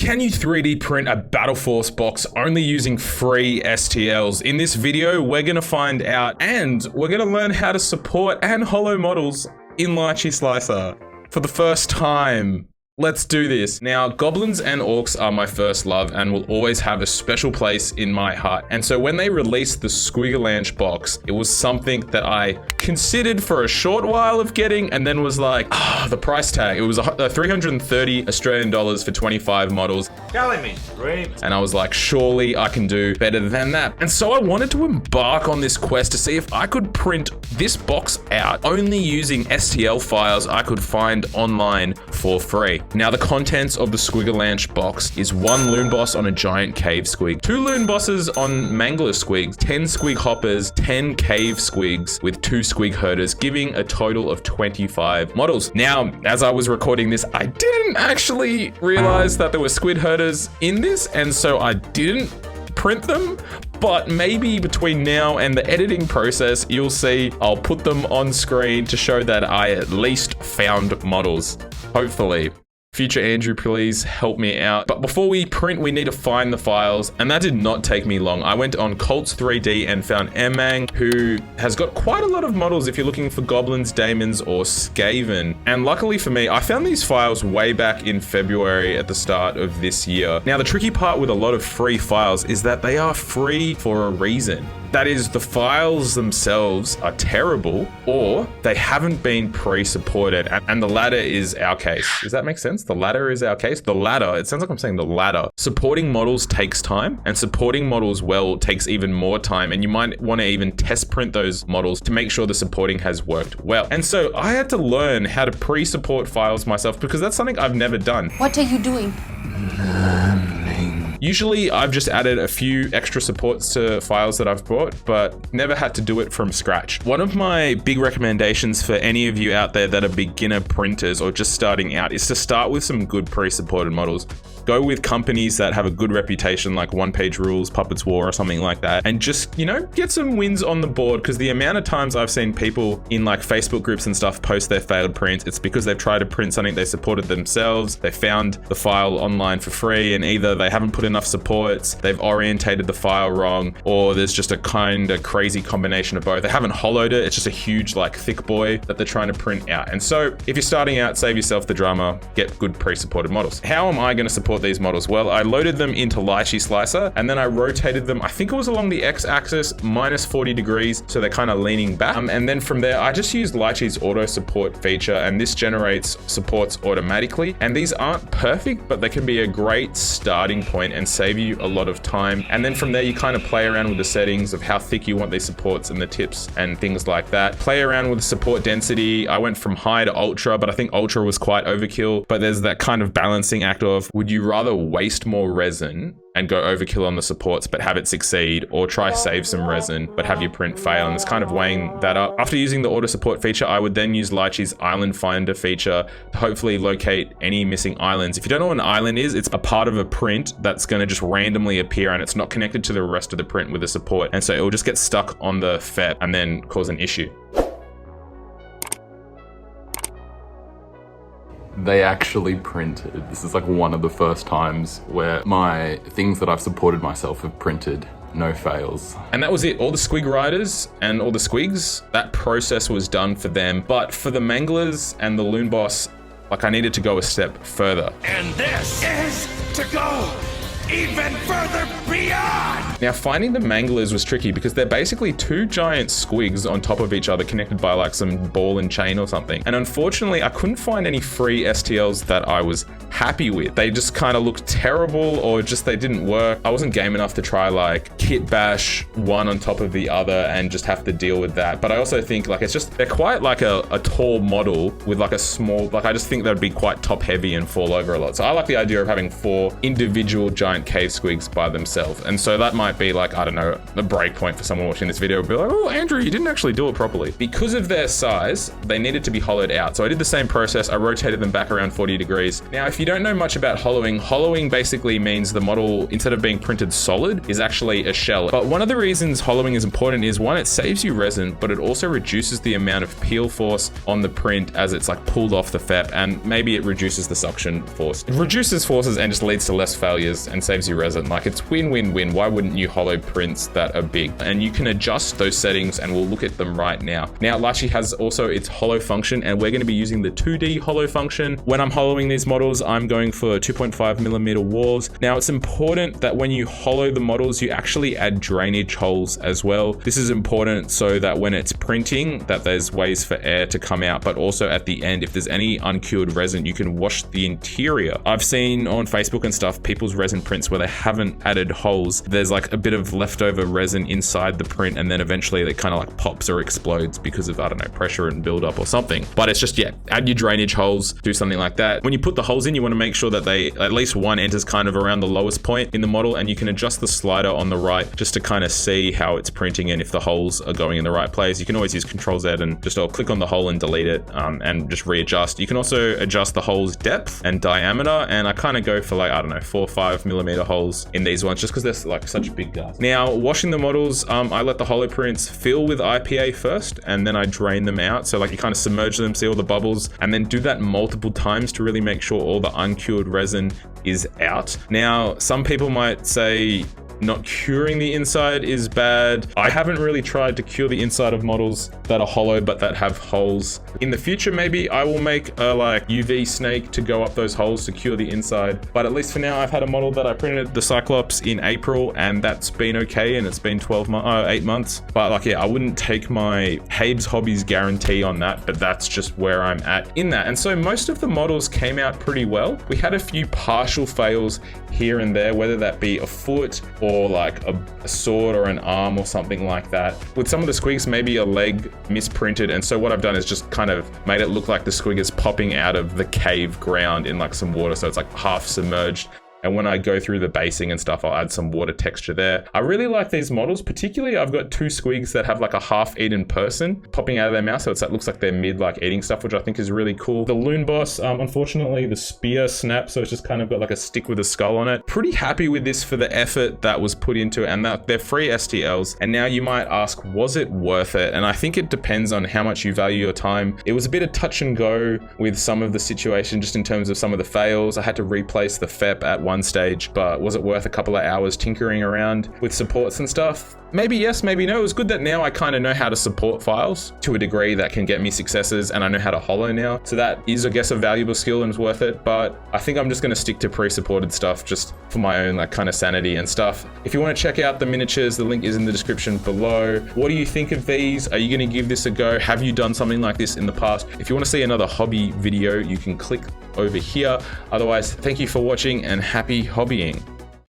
Can you 3D print a Battleforce box only using free STLs? In this video, we're gonna find out, and we're gonna learn how to support and hollow models in Lychee Slicer for the first time. Let's do this. Now, goblins and orcs are my first love and will always have a special place in my heart. And so when they released the Squig box, it was something that I considered for a short while of getting and then was like, the price tag. It was 330 Australian dollars for 25 models. Telling me straight. And I was like, surely I can do better than that. And so I wanted to embark on this quest to see if I could print this box out only using STL files I could find online for free. Now, the contents of the Squig box is 1 loon boss on a giant cave squig, 2 loon bosses on Mangler squigs, 10 squig hoppers, 10 cave squigs with 2 squig herders, giving a total of 25 models. Now, as I was recording this, I didn't actually realize that there were squid herders in this, and so I didn't print them, but maybe between now and the editing process, you'll see I'll put them on screen to show that I at least found models, hopefully. Future Andrew, please help me out. But before we print, we need to find the files, and that did not take me long. I went on Colts 3D and found Emang, who has got quite a lot of models if you're looking for goblins, daemons, or skaven. And luckily for me, I found these files way back in February at the start of this year. Now, the tricky part with a lot of free files is that they are free for a reason. That is, the files themselves are terrible, or they haven't been pre-supported, and the latter is our case. Does that make sense? The latter is our case. The latter, it sounds like I'm saying the latter. Supporting models takes time, and supporting models well takes even more time, and you might want to even test print those models to make sure the supporting has worked well. And so I had to learn how to pre-support files myself because that's something I've never done. What are you doing? Usually I've just added a few extra supports to files that I've bought, but never had to do it from scratch. One of my big recommendations for any of you out there that are beginner printers or just starting out is to start with some good pre-supported models. Go with companies that have a good reputation like One Page Rules, Puppets War, or something like that, and just, you know, get some wins on the board, because the amount of times I've seen people in like Facebook groups and stuff post their failed prints, it's because they've tried to print something they supported themselves, they found the file online for free, and either they haven't put enough supports, they've orientated the file wrong, or there's just a kind of crazy combination of both. They haven't hollowed it, it's just a huge like thick boy that they're trying to print out. And so if you're starting out, save yourself the drama, get good pre-supported models. How am I going to support these models? Well, I loaded them into Lychee Slicer and then I rotated them, I think it was along the x-axis minus 40 degrees, so they're kind of leaning back. And then from there, I just used Lychee's auto support feature, and this generates supports automatically. And these aren't perfect, but they can be a great starting point and save you a lot of time. And then from there, you kind of play around with the settings of how thick you want these supports and the tips and things like that. Play around with the support density. I went from high to ultra, but I think ultra was quite overkill. But there's that kind of balancing act of, would you rather waste more resin and go overkill on the supports but have it succeed, or try save some resin but have your print fail? And it's kind of weighing that up. After using the auto support feature, I would then use Lychee's island finder feature to hopefully locate any missing islands. If you don't know what an island is, it's a part of a print that's going to just randomly appear and it's not connected to the rest of the print with a support, and so it will just get stuck on the FEP and then cause an issue. They actually printed. This is like one of the first times where my things that I've supported myself have printed. No fails. And that was it. All the squig riders and all the squigs, that process was done for them. But for the Manglers and the loon boss, like, I needed to go a step further. And this is to go even further beyond! Now, finding the Manglers was tricky because they're basically 2 giant squigs on top of each other connected by like some ball and chain or something. And unfortunately, I couldn't find any free STLs that I was happy with. They just kind of looked terrible, or just they didn't work. I wasn't game enough to try like kit bash one on top of the other and just have to deal with that. But I also think like it's just, they're quite like a tall model with like a small, like I just think that'd be quite top heavy and fall over a lot. So I like the idea of having 4 individual giant cave squigs by themselves. And so that might be like, I don't know, the break point for someone watching this video would be like, oh, Andrew, you didn't actually do it properly. Because of their size, they needed to be hollowed out. So I did the same process. I rotated them back around 40 degrees. Now, if you you don't know much about hollowing basically means the model, instead of being printed solid, is actually a shell. But one of the reasons hollowing is important is, one, it saves you resin, but it also reduces the amount of peel force on the print as it's like pulled off the FEP, and maybe it reduces the suction force. It reduces forces and just leads to less failures and saves you resin. Like, it's win-win-win. Why wouldn't you hollow prints that are big? And you can adjust those settings, and we'll look at them right now. Now, Lachi has also its hollow function, and we're going to be using the 2D hollow function. When I'm hollowing these models, I'm going for 2.5mm walls. Now, it's important that when you hollow the models, you actually add drainage holes as well. This is important so that when it's printing, that there's ways for air to come out, but also at the end, if there's any uncured resin, you can wash the interior. I've seen on Facebook and stuff, people's resin prints where they haven't added holes. There's like a bit of leftover resin inside the print, and then eventually it kind of like pops or explodes because of, I don't know, pressure and buildup or something. But it's just, yeah, add your drainage holes, do something like that. When you put the holes in, you want to make sure that they, at least one enters kind of around the lowest point in the model, and you can adjust the slider on the right just to kind of see how it's printing and if the holes are going in the right place. You can always use Control-Z and just click on the hole and delete it, and just readjust. You can also adjust the hole's depth and diameter, and I kind of go for like, I don't know, 4 or 5mm holes in these ones just because they're like such big guys. Now, washing the models, I let the hollow prints fill with IPA first, and then I drain them out. So like, you kind of submerge them, see all the bubbles, and then do that multiple times to really make sure all the uncured resin is out. Now, some people might say not curing the inside is bad. I haven't really tried to cure the inside of models that are hollow but that have holes. In the future, maybe I will make a like UV snake to go up those holes to cure the inside. But at least for now, I've had a model that I printed, the Cyclops, in April, and that's been okay, and it's been 8 months. But like, yeah, I wouldn't take my Habes Hobbies guarantee on that, but that's just where I'm at in that. And so most of the models came out pretty well. We had a few partial fails here and there, whether that be a foot or like a sword or an arm or something like that. With some of the squigs, maybe a leg misprinted, and so what I've done is just kind of made it look like the squig is popping out of the cave ground in like some water, so it's like half submerged. And when I go through the basing and stuff, I'll add some water texture there. I really like these models, particularly I've got 2 squigs that have like a half-eaten person popping out of their mouth. So it looks like they're mid like eating stuff, which I think is really cool. The Loon Boss, unfortunately, the spear snapped, so it's just kind of got like a stick with a skull on it. Pretty happy with this for the effort that was put into it, and that they're free STLs. And now you might ask, was it worth it? And I think it depends on how much you value your time. It was a bit of touch and go with some of the situation, just in terms of some of the fails. I had to replace the FEP at one stage, but was it worth a couple of hours tinkering around with supports and stuff? Maybe yes, maybe no. It was good that now I kind of know how to support files to a degree that can get me successes, and I know how to hollow now. So that is, I guess, a valuable skill and is worth it. But I think I'm just going to stick to pre-supported stuff just for my own like kind of sanity and stuff. If you want to check out the miniatures, the link is in the description below. What do you think of these? Are you going to give this a go? Have you done something like this in the past? If you want to see another hobby video, you can click over here. Otherwise, thank you for watching and happy hobbying.